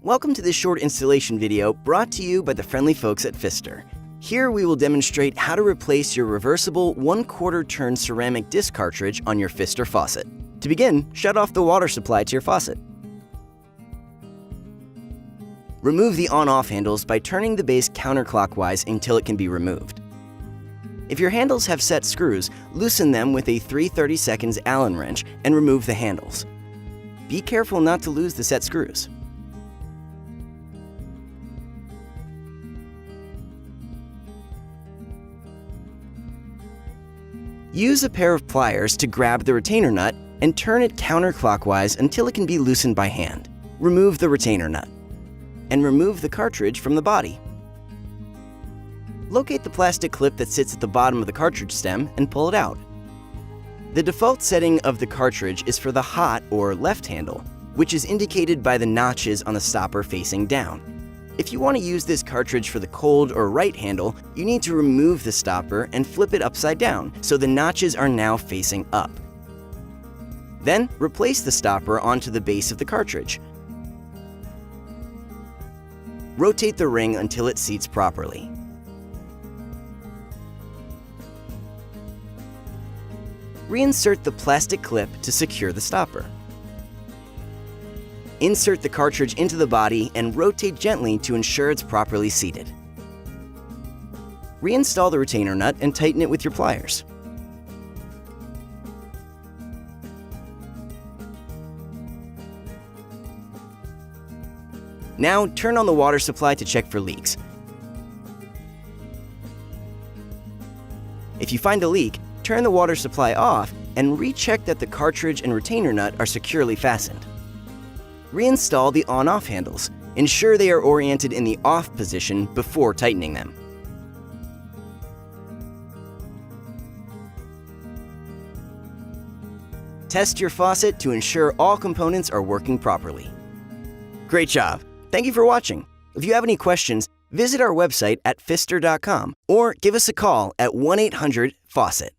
Welcome to this short installation video brought to you by the friendly folks at Pfister. Here we will demonstrate how to replace your reversible 1/4 turn ceramic disc cartridge on your Pfister faucet. To begin, shut off the water supply to your faucet. Remove the on-off handles by turning the base counterclockwise until it can be removed. If your handles have set screws, loosen them with a 3/32 Allen wrench and remove the handles. Be careful not to lose the set screws. Use a pair of pliers to grab the retainer nut and turn it counterclockwise until it can be loosened by hand. Remove the retainer nut and remove the cartridge from the body. Locate the plastic clip that sits at the bottom of the cartridge stem and pull it out. The default setting of the cartridge is for the hot or left handle, which is indicated by the notches on the stopper facing down. If you want to use this cartridge for the cold or right handle, you need to remove the stopper and flip it upside down so the notches are now facing up. Then replace the stopper onto the base of the cartridge. Rotate the ring until it seats properly. Reinsert the plastic clip to secure the stopper. Insert the cartridge into the body and rotate gently to ensure it's properly seated. Reinstall the retainer nut and tighten it with your pliers. Now turn on the water supply to check for leaks. If you find a leak, turn the water supply off and recheck that the cartridge and retainer nut are securely fastened. Reinstall the on-off handles. Ensure they are oriented in the off position before tightening them. Test your faucet to ensure all components are working properly. Great job! Thank you for watching. If you have any questions, visit our website at pfister.com or give us a call at 1-800-FAUCET.